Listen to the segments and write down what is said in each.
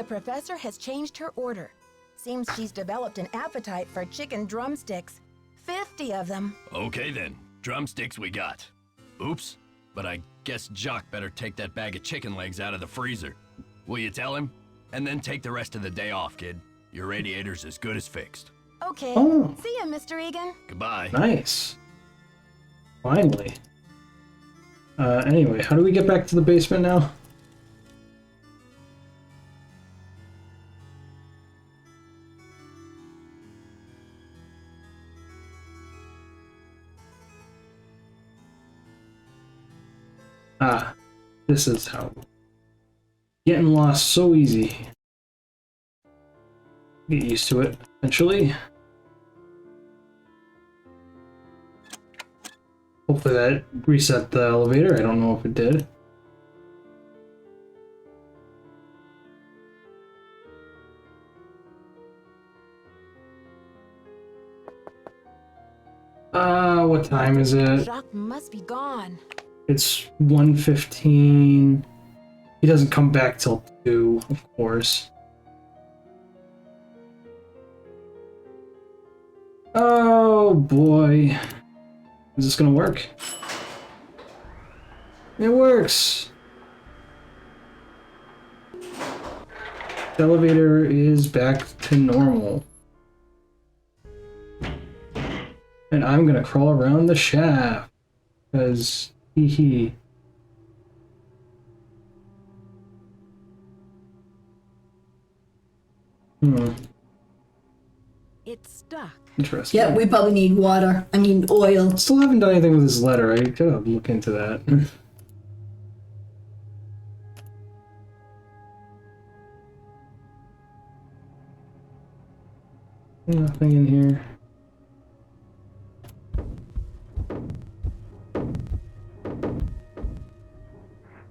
The professor has changed her order. Seems she's developed an appetite for chicken drumsticks. 50 of them. Okay then, drumsticks we got. Oops, but I guess Jock better take that bag of chicken legs out of the freezer. Will you tell him? And then take the rest of the day off, kid. Your radiator's as good as fixed. Okay. Oh. See ya, Mr. Egan. Goodbye. Nice. Finally. Anyway, how do we get back to the basement now? Ah, this is how. Getting lost so easy. Get used to it eventually. Hopefully that reset the elevator. I don't know if it did. What time is it? Jacques must be gone. It's 1:15. He doesn't come back till 2, of course. Oh boy. Is this gonna work? It works! The elevator is back to normal. And I'm gonna crawl around the shaft. Because, hee hee. It's stuck. Interesting. Yeah, we probably need water. I mean, oil. Still haven't done anything with this letter. I gotta look into that. Nothing in here.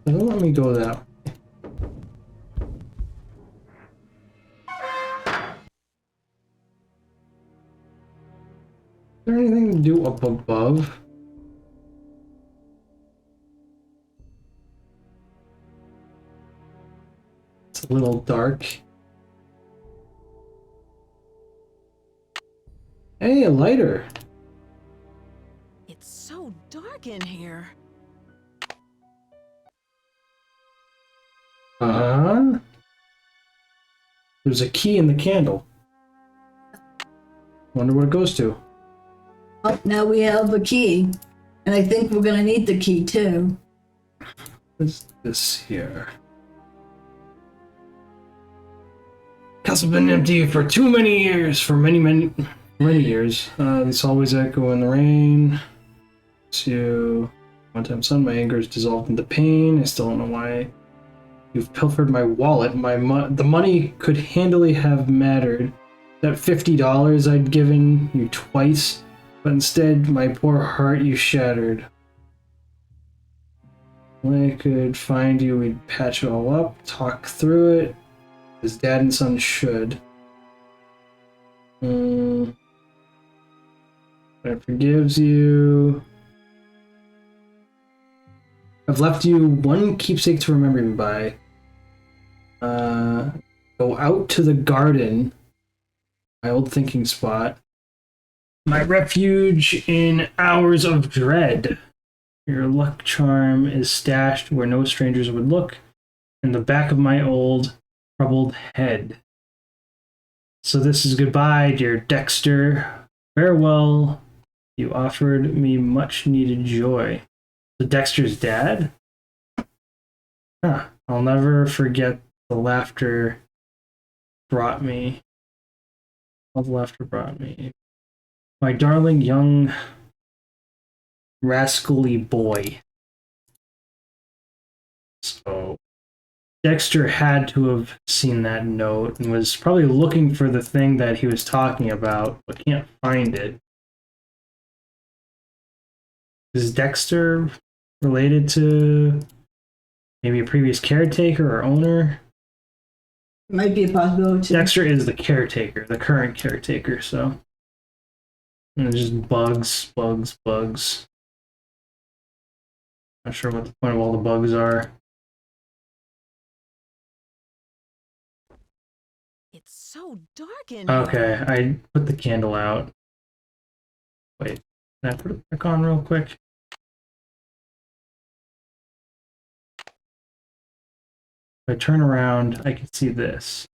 Don't let me go that way. Is there anything to do up above? It's a little dark. Hey, a lighter. It's so dark in here. There's a key in the candle. Wonder what it goes to. Oh, now we have a key. And I think we're gonna need the key too. What's this here? Castle's been empty for too many years. For many years. These always echo in the rain. So, one time, son, my anger is dissolved into pain. I still don't know why. You've pilfered my wallet. The money could handily have mattered. That $50 I'd given you twice, but instead, my poor heart you shattered. When I could find you, we'd patch it all up, talk through it, as dad and son should. But forgives you. I've left you one keepsake to remember me by. Go out to the garden, my old thinking spot. My refuge in hours of dread. Your luck charm is stashed where no strangers would look, in the back of my old, troubled head. So this is goodbye, dear Dexter. Farewell. You offered me much needed joy. So Dexter's dad? Huh. I'll never forget the laughter brought me. All the laughter brought me. My darling young rascally boy. So Dexter had to have seen that note and was probably looking for the thing that he was talking about, but can't find it. Is Dexter related to maybe a previous caretaker or owner? Might be a possibility. Dexter is the caretaker, the current caretaker, so. And it's just bugs. Not sure what the point of all the bugs are. so dark in here. Okay, I put the candle out. Wait, can I put it back on real quick? If I turn around, I can see this.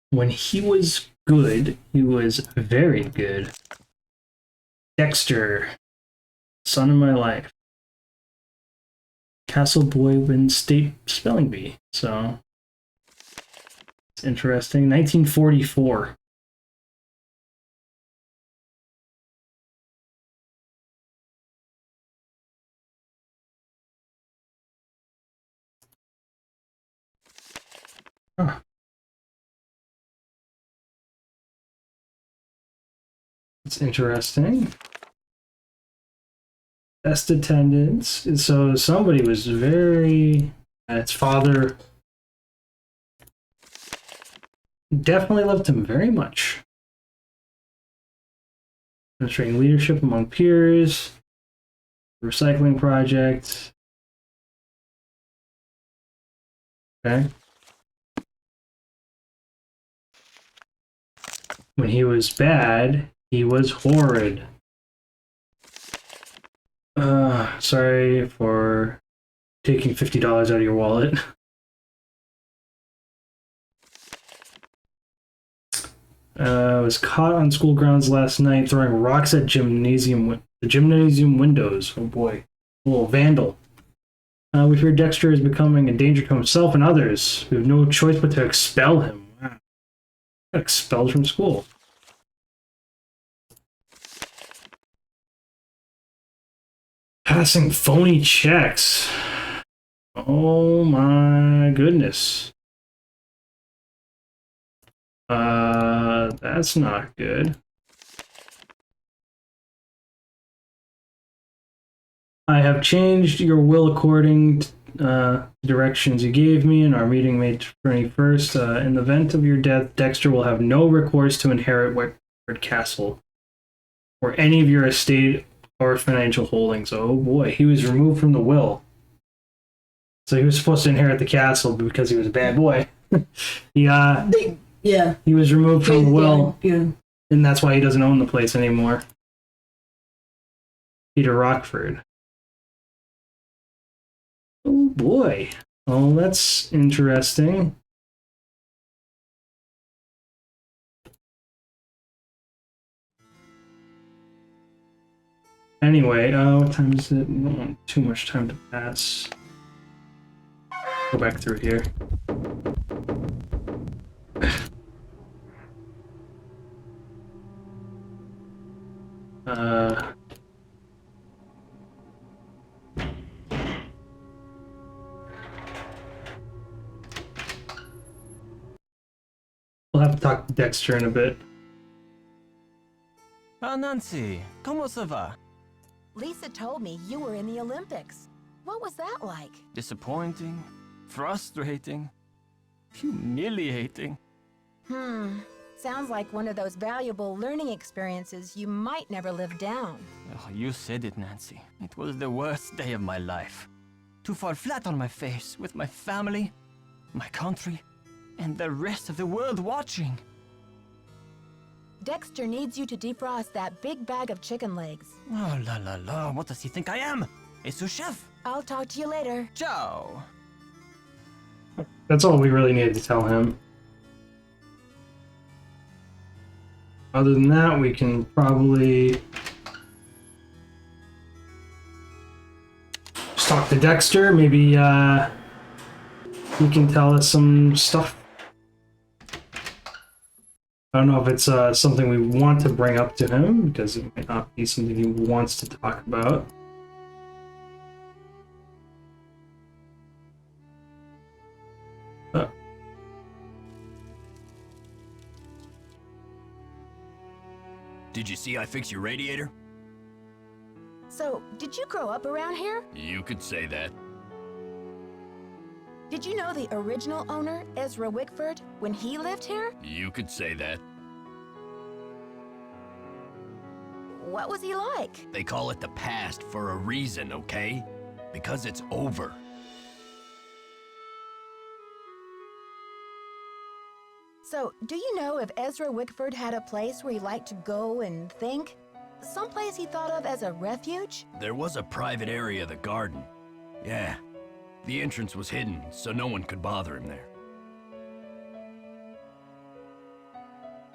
When he was good, he was very good. Dexter, son of my life. Castle Boy wins state spelling bee, so it's interesting. 1944. Huh. It's interesting. Best attendance. So somebody was very. Its father definitely loved him very much. Demonstrating leadership among peers. Recycling project. Okay. When he was bad, he was horrid. Sorry for taking $50 out of your wallet. Was caught on school grounds last night throwing rocks at the gymnasium windows. Oh boy, a little vandal. We fear Dexter is becoming a danger to himself and others. We have no choice but to expel him. Wow. Expelled from school. Passing phony checks. Oh my goodness. That's not good. I have changed your will according to directions you gave me in our meeting May 21st. In the event of your death, Dexter will have no recourse to inherit Wexford Castle or any of your estate or financial holdings. Oh boy, he was removed from the will. So he was supposed to inherit the castle because he was a bad boy. He was removed from the will, and that's why he doesn't own the place anymore. Peter Rockford. Oh boy. Oh, that's interesting. Anyway, what time is it? We don't want too much time to pass. Go back through here. We'll have to talk to Dexter in a bit. Ah, Nancy, comment ça va? Lisa told me you were in the Olympics. What was that like? Disappointing, frustrating, humiliating. Sounds like one of those valuable learning experiences you might never live down. Oh, you said it, Nancy. It was the worst day of my life. To fall flat on my face with my family, my country, and the rest of the world watching. Dexter needs you to defrost that big bag of chicken legs. Oh, la la la, what does he think I am? A sous chef? I'll talk to you later. Ciao. That's all we really needed to tell him. Other than that, we can probably just talk to Dexter. Maybe he can tell us some stuff. I don't know if it's something we want to bring up to him, because it might not be something he wants to talk about. Did you see I fixed your radiator? So, did you grow up around here? You could say that. Did you know the original owner, Ezra Wickford, when he lived here? You could say that. What was he like? They call it the past for a reason, okay? Because it's over. So, do you know if Ezra Wickford had a place where he liked to go and think? Someplace he thought of as a refuge? There was a private area of the garden. Yeah. The entrance was hidden, so no one could bother him there.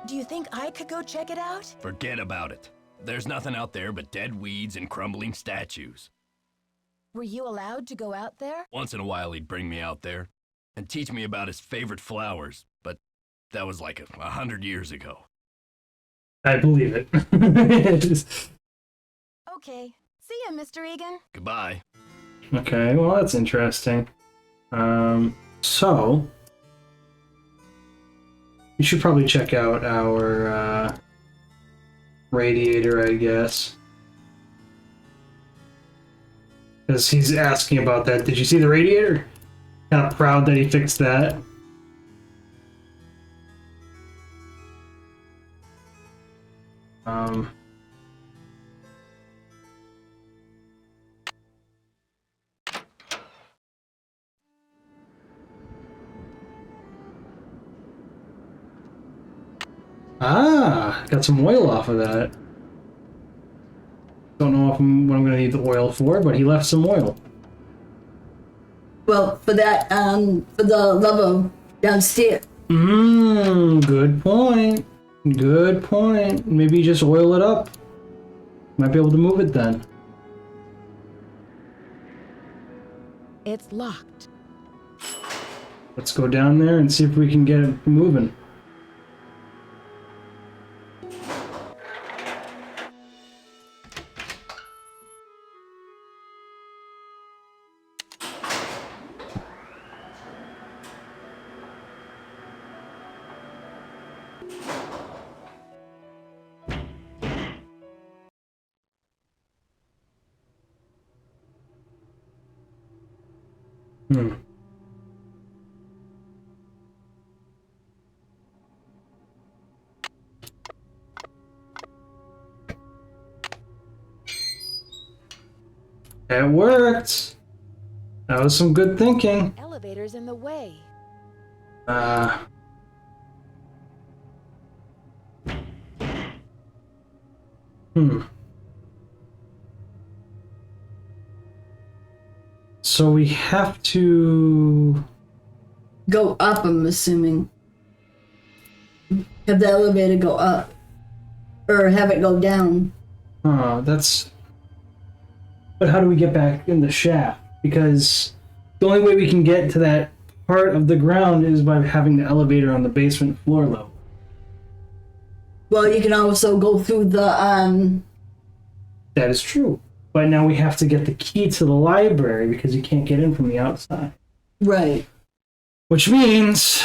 Do you think I could go check it out? Forget about it. There's nothing out there but dead weeds and crumbling statues. Were you allowed to go out there? Once in a while he'd bring me out there and teach me about his favorite flowers, but that was like 100 years ago. I believe it. Okay. See ya, Mr. Egan. Goodbye. Okay, well, that's interesting. So you should probably check out our radiator, I guess. Because he's asking about that. Did you see the radiator? Kind of proud that he fixed that. Got some oil off of that. Don't know what I'm going to need the oil for, but he left some oil. Well, for that, for the level downstairs. Good point. Good point. Maybe just oil it up. Might be able to move it then. It's locked. Let's go down there and see if we can get it moving. It worked. That was some good thinking. Elevator's in the way. So we have to Go up, I'm assuming. Have the elevator go up. Or have it go down. that's... But how do we get back in the shaft? Because the only way we can get to that part of the ground is by having the elevator on the basement floor level. Well, you can also go through the, That is true. But now we have to get the key to the library because you can't get in from the outside. Right. Which means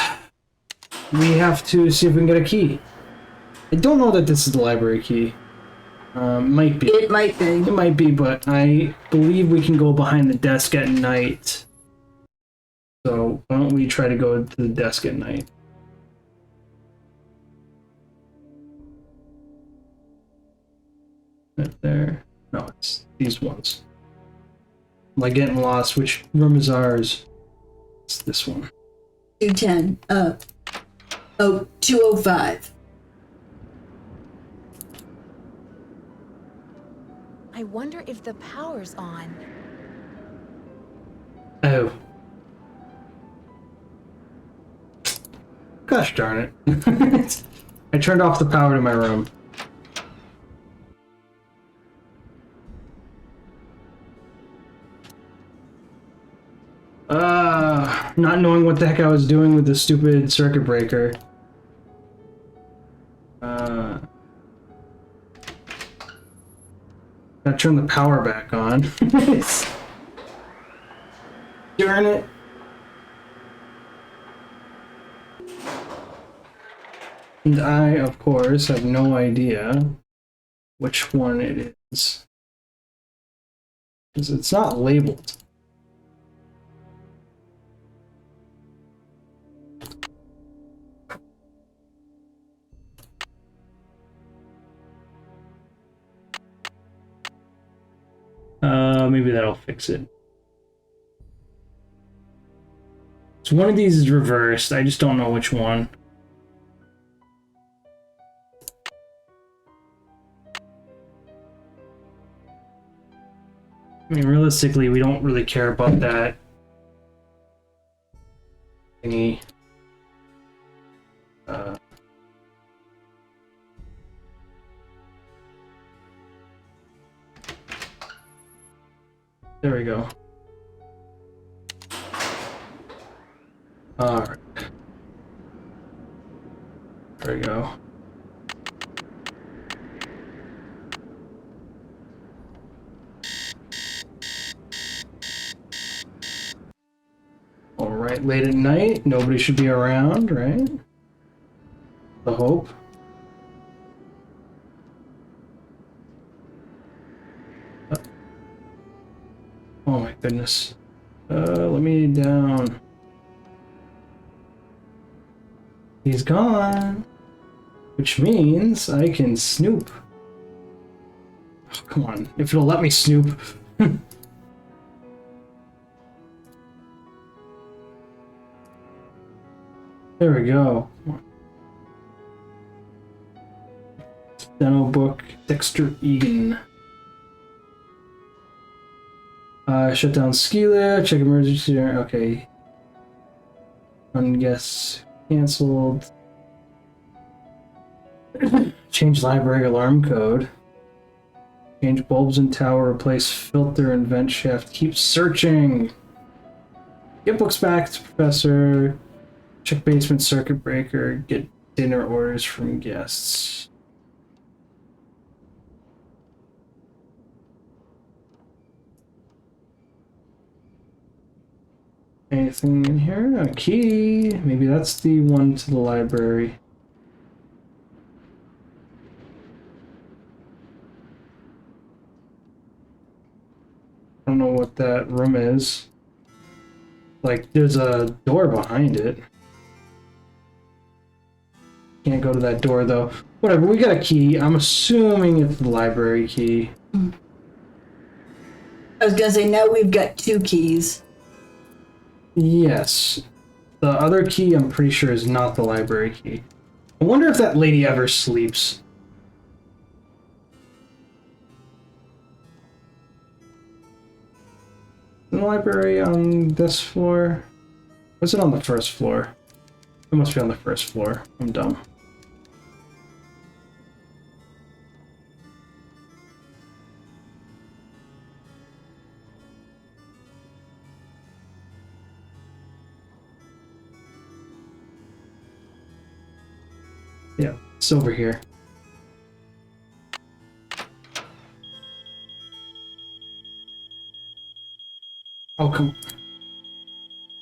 we have to see if we can get a key. I don't know that this is the library key. Might be. It might be. It might be, but I believe we can go behind the desk at night. So why don't we try to go to the desk at night? Right there. No, it's these ones. Am I getting lost? Which room is ours? It's this one. 210. 205. I wonder if the power's on. Oh. Gosh darn it. I turned off the power to my room. Not knowing what the heck I was doing with the stupid circuit breaker. Gotta turn the power back on. Darn it. And I, of course, have no idea which one it is. Because it's not labeled. Maybe that'll fix it. So one of these is reversed. I just don't know which one. I mean, realistically, we don't really care about that thingy. There we go. Alright. There we go. Alright, late at night, nobody should be around, right? The hope. Oh my goodness. Let me down. He's gone. Which means I can snoop. Oh, come on, if it'll let me snoop. There we go. Steno book, Dexter Egan. Shut down Skila, check emergency. Okay. Unguess canceled. Change library alarm code. Change bulbs in tower, replace filter and vent shaft. Keep searching. Get books back to professor. Check basement circuit breaker. Get dinner orders from guests. Anything in here? A key. Maybe that's the one to the library. I don't know what that room is. Like, there's a door behind it. Can't go to that door, though. Whatever, we got a key. I'm assuming it's the library key. I was gonna say, now we've got 2 keys. Yes. The other key, I'm pretty sure, is not the library key. I wonder if that lady ever sleeps. The library on this floor? Was it on the first floor? It must be on the first floor. I'm dumb. Yeah, it's over here. Oh, come.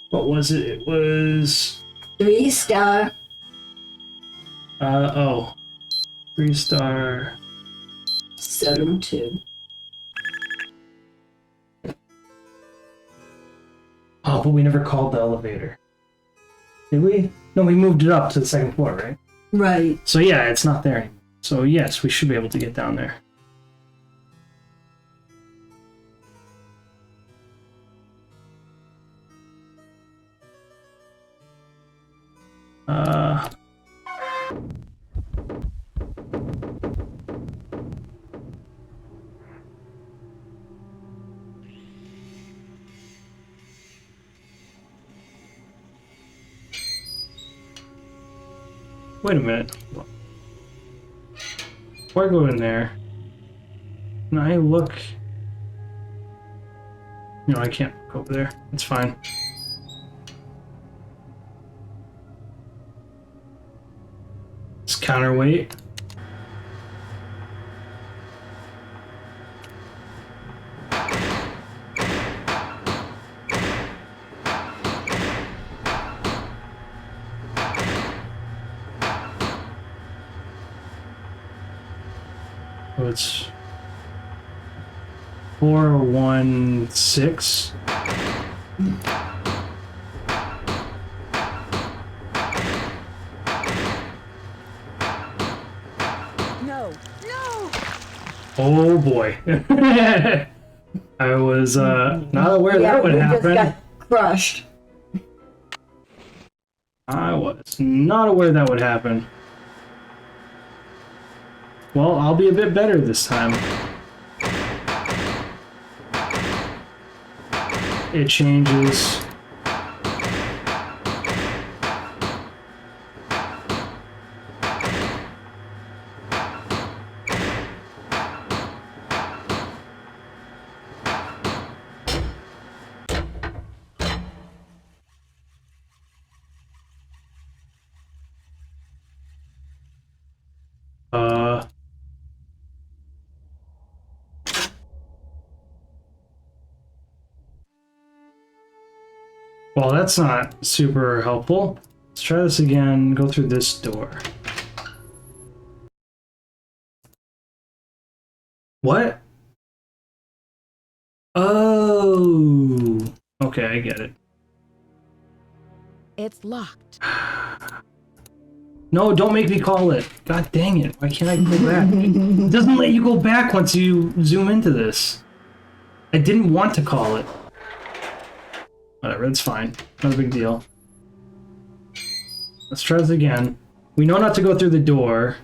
What was it? It was 3-star. oh. 3-star. 7-2. Oh, but we never called the elevator. Did we? No, we moved it up to the 2nd floor, right? Right. So yeah, it's not there anymore. So yes, we should be able to get down there. Wait a minute. Before I go in there, can I look? No, I can't go over there. It's fine. It's counterweight. So it's 416. No, no! Oh boy. I was not aware that would we happen. just got crushed. I was not aware that would happen. Well, I'll be a bit better this time. it changes. Well, that's not super helpful. Let's try this again. Go through this door. What? Oh. Okay, I get it. It's locked. No, don't make me call it. God dang it. Why can't I go back? It doesn't let you go back once you zoom into this. I didn't want to call it. Whatever, it's fine. Not a big deal. Let's try this again. We know not to go through the door.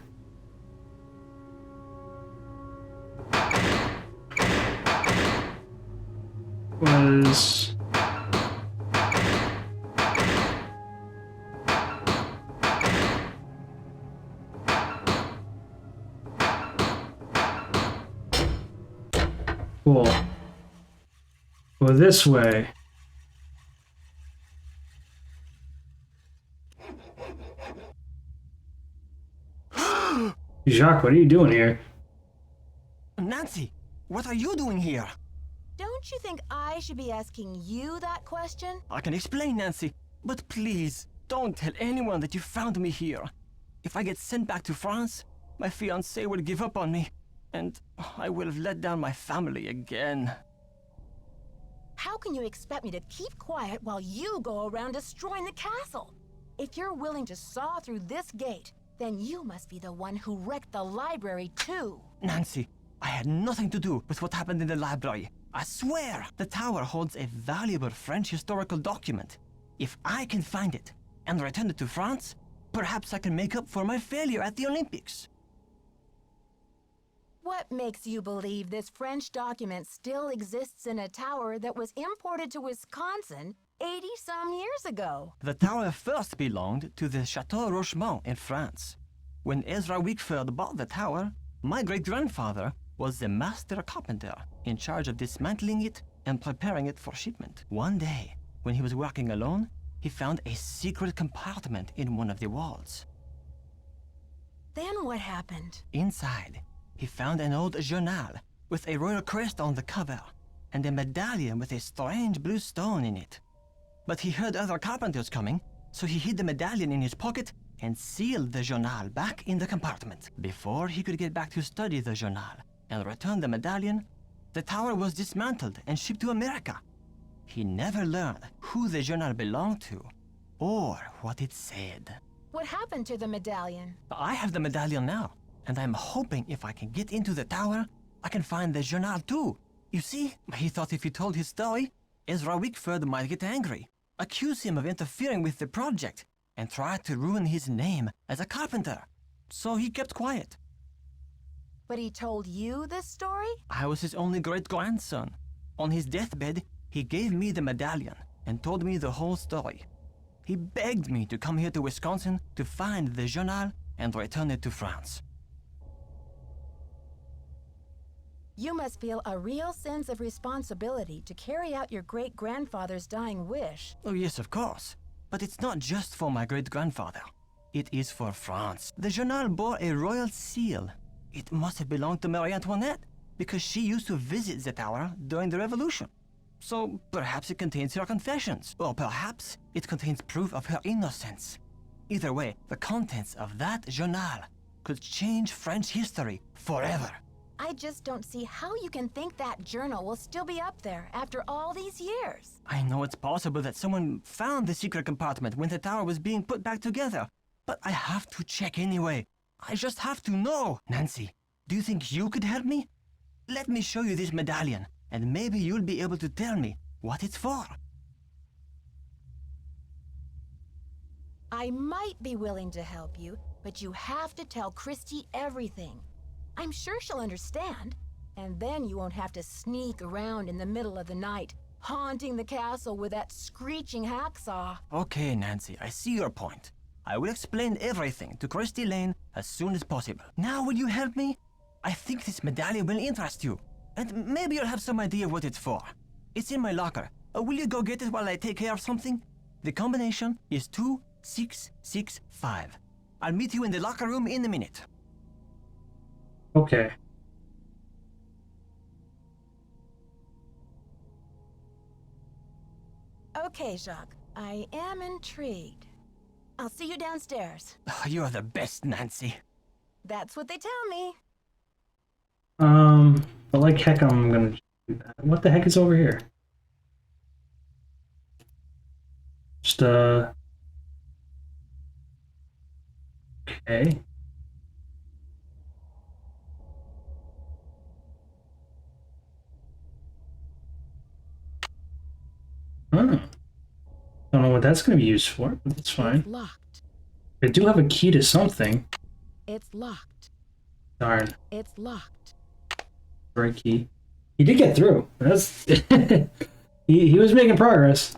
Was... Cool. Go this way. Jacques, what are you doing here? Nancy, what are you doing here? Don't you think I should be asking you that question? I can explain, Nancy, but please, don't tell anyone that you found me here. If I get sent back to France, my fiancé will give up on me, and I will have let down my family again. How can you expect me to keep quiet while you go around destroying the castle? If you're willing to saw through this gate, then you must be the one who wrecked the library too. Nancy, I had nothing to do with what happened in the library. I swear, the tower holds a valuable French historical document. If I can find it and return it to France, perhaps I can make up for my failure at the Olympics. What makes you believe this French document still exists in a tower that was imported to Wisconsin 80-some years ago? The tower first belonged to the Chateau Rochemont in France. When Ezra Wickford bought the tower, my great-grandfather was the master carpenter in charge of dismantling it and preparing it for shipment. One day, when he was working alone, he found a secret compartment in one of the walls. Then what happened? Inside, he found an old journal with a royal crest on the cover and a medallion with a strange blue stone in it. But he heard other carpenters coming, so he hid the medallion in his pocket and sealed the journal back in the compartment. Before he could get back to study the journal and return the medallion, the tower was dismantled and shipped to America. He never learned who the journal belonged to or what it said. What happened to the medallion? I have the medallion now, and I'm hoping if I can get into the tower, I can find the journal too. You see, he thought if he told his story, Ezra Wickford might get angry, accuse him of interfering with the project, and try to ruin his name as a carpenter. So he kept quiet. But he told you this story? I was his only great-grandson. On his deathbed, he gave me the medallion and told me the whole story. He begged me to come here to Wisconsin to find the journal and return it to France. You must feel a real sense of responsibility to carry out your great-grandfather's dying wish. Oh yes, of course. But it's not just for my great-grandfather. It is for France. The journal bore a royal seal. It must have belonged to Marie Antoinette, because she used to visit the tower during the Revolution. So perhaps it contains her confessions, or perhaps it contains proof of her innocence. Either way, the contents of that journal could change French history forever. I just don't see how you can think that journal will still be up there after all these years. I know it's possible that someone found the secret compartment when the tower was being put back together, but I have to check anyway. I just have to know. Nancy, do you think you could help me? Let me show you this medallion, and maybe you'll be able to tell me what it's for. I might be willing to help you, but you have to tell Christy everything. I'm sure she'll understand, and then you won't have to sneak around in the middle of the night, haunting the castle with that screeching hacksaw. Okay, Nancy, I see your point. I will explain everything to Christy Lane as soon as possible. Now, will you help me? I think this medallion will interest you, and maybe you'll have some idea what it's for. It's in my locker. Will you go get it while I take care of something? The combination is 2665. I'll meet you in the locker room in a minute. Okay. Okay, Jacques, I am intrigued. I'll see you downstairs. You're the best, Nancy. That's what they tell me. But like heck, I'm gonna do that. What the heck is over here? Just, okay. Oh. Don't know what that's gonna be used for, but that's fine. It's locked. I do have a key to something. It's locked. Darn. It's locked. Right key. He did get through. That's he was making progress.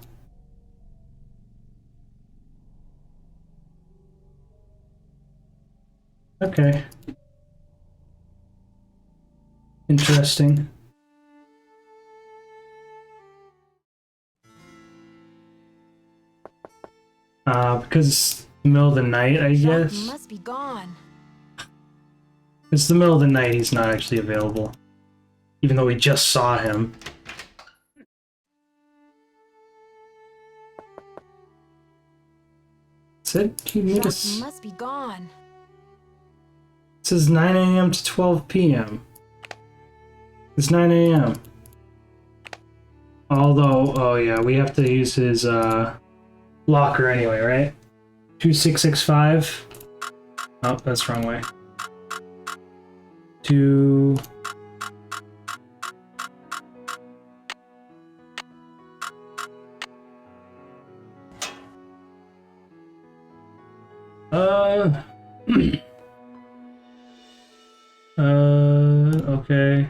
Okay. Interesting. Because it's the middle of the night, I Jacques guess. must be gone. It's the middle of the night, he's not actually available. Even though we just saw him. Said he made Jacques us. must be gone. It says 9 a.m. to 12 p.m. It's 9 a.m. Although, oh yeah, we have to use his locker anyway, right? 2665. Oh, that's the wrong way. 2. Okay.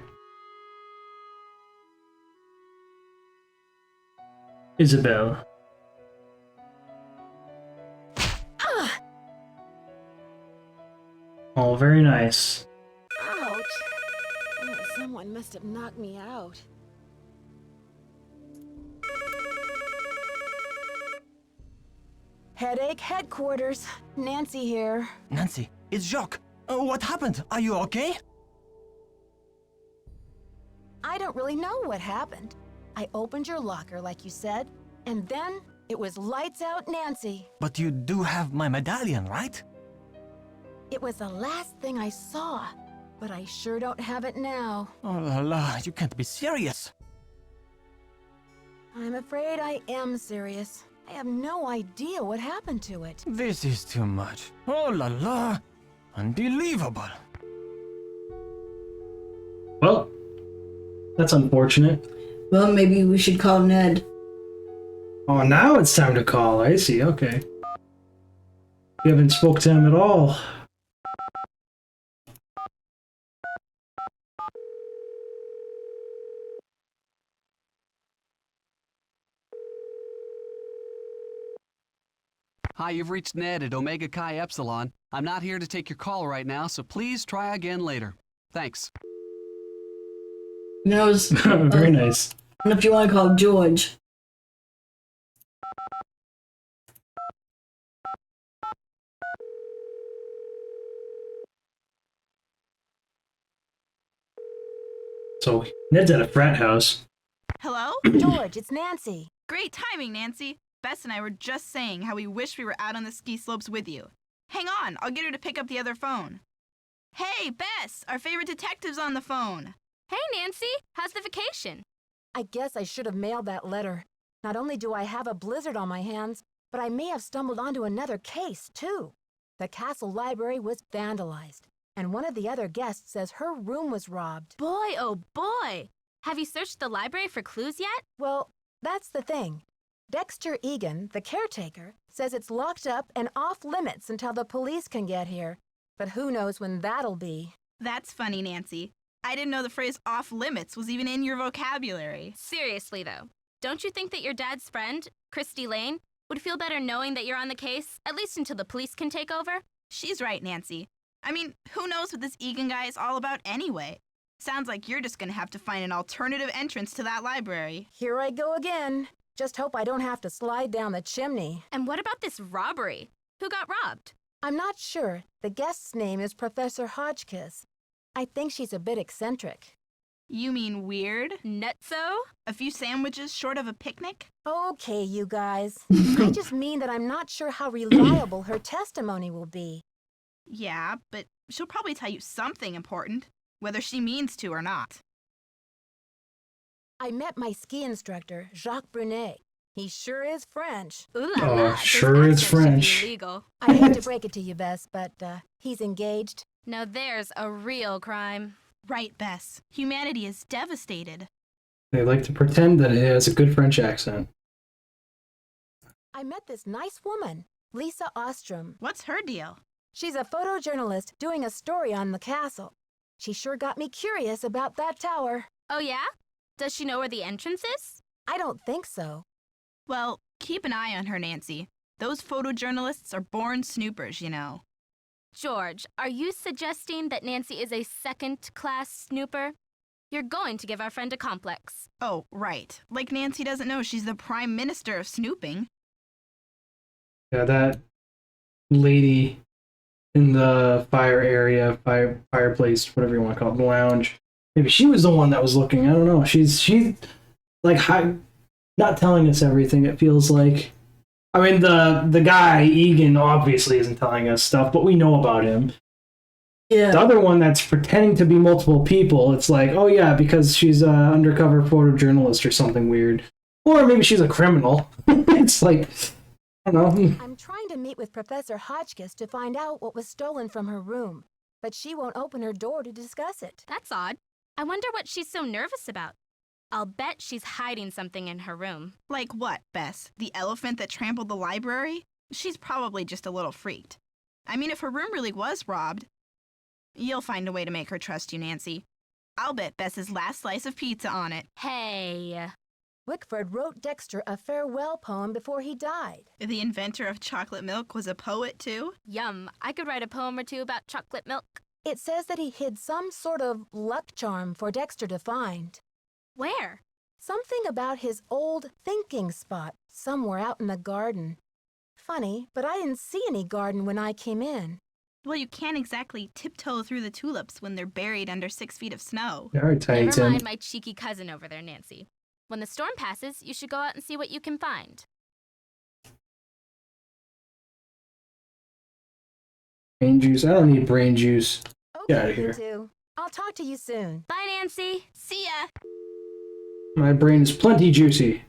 Isabel. Oh, very nice. Ouch. Oh, someone must have knocked me out. Headache headquarters. Nancy here. Nancy, it's Jacques. What happened? Are you okay? I don't really know what happened. I opened your locker like you said, and then it was lights out Nancy. But you do have my medallion, right? It was the last thing I saw, but I sure don't have it now. Oh la la, you can't be serious. I'm afraid I am serious. I have no idea what happened to it. This is too much. Oh la la, unbelievable. Well, that's unfortunate. Well, maybe we should call Ned. Oh, now it's time to call. I see, okay. You haven't spoke to him at all. Hi, you've reached Ned at Omega Chi Epsilon. I'm not here to take your call right now, so please try again later. Thanks. Who knows? Very nice. I don't know if you want to call George. So, Ned's at a frat house. Hello? George, it's Nancy. Great timing, Nancy. Bess and I were just saying how we wish we were out on the ski slopes with you. Hang on, I'll get her to pick up the other phone. Hey, Bess, our favorite detective's on the phone. Hey, Nancy, how's the vacation? I guess I should have mailed that letter. Not only do I have a blizzard on my hands, but I may have stumbled onto another case, too. The castle library was vandalized, and one of the other guests says her room was robbed. Boy, oh boy! Have you searched the library for clues yet? Well, that's the thing. Dexter Egan, the caretaker, says it's locked up and off limits until the police can get here. But who knows when that'll be. That's funny, Nancy. I didn't know the phrase off limits was even in your vocabulary. Seriously, though, Don't you think that your dad's friend, Christy Lane, would feel better knowing that you're on the case, at least until the police can take over? She's right, Nancy. I mean, who knows what this Egan guy is all about anyway? Sounds like you're just gonna have to find an alternative entrance to that library. Here I go again. Just hope I don't have to slide down the chimney. And what about this robbery? Who got robbed? I'm not sure. The guest's name is Professor Hotchkiss. I think she's a bit eccentric. You mean weird? Nutso? A few sandwiches short of a picnic? Okay, you guys. I just mean that I'm not sure how reliable her testimony will be. Yeah, but she'll probably tell you something important, whether she means to or not. I met my ski instructor, Jacques Brunet. He sure is French. Ooh la Oh, la, those sure is accents should be French. illegal. I hate to break it to you, Bess, but he's engaged. Now there's a real crime. Right, Bess. Humanity is devastated. They like to pretend that it has a good French accent. I met this nice woman, Lisa Ostrom. What's her deal? She's a photojournalist doing a story on the castle. She sure got me curious about that tower. Oh yeah? Does she know where the entrance is? I don't think so. Well, keep an eye on her, Nancy. Those photojournalists are born snoopers, you know. George, are you suggesting that Nancy is a second-class snooper? You're going to give our friend a complex. Oh, right. Like Nancy doesn't know she's the prime minister of snooping. Yeah, that lady in the fire area, fireplace, whatever you want to call it, the lounge. Maybe she was the one that was looking. I don't know. She's like not telling us everything. It feels like. I mean, the guy Egan obviously isn't telling us stuff, but we know about him. The Yeah. other one that's pretending to be multiple people, it's like, oh yeah, because she's an undercover photojournalist or something weird, or maybe she's a criminal. It's like, I don't know. I'm trying to meet with Professor Hotchkiss to find out what was stolen from her room, but she won't open her door to discuss it. That's odd. I wonder what she's so nervous about. I'll bet she's hiding something in her room. Like what, Bess? The elephant that trampled the library? She's probably just a little freaked. I mean, if her room really was robbed, you'll find a way to make her trust you, Nancy. I'll bet Bess's last slice of pizza on it. Hey. Wickford wrote Dexter a farewell poem before he died. The inventor of chocolate milk was a poet, too? Yum. I could write a poem or two about chocolate milk. It says that he hid some sort of luck charm for Dexter to find. Where? Something about his old thinking spot somewhere out in the garden. Funny, but I didn't see any garden when I came in. Well, you can't exactly tiptoe through the tulips when they're buried under 6 feet of snow. All right, Tiny Never Tim. mind my cheeky cousin over there, Nancy. When the storm passes, you should go out and see what you can find. Brain juice. I don't need brain juice. Get outta Okay, you here. two. I'll talk to you soon. Bye, Nancy. See ya! My brain is plenty juicy.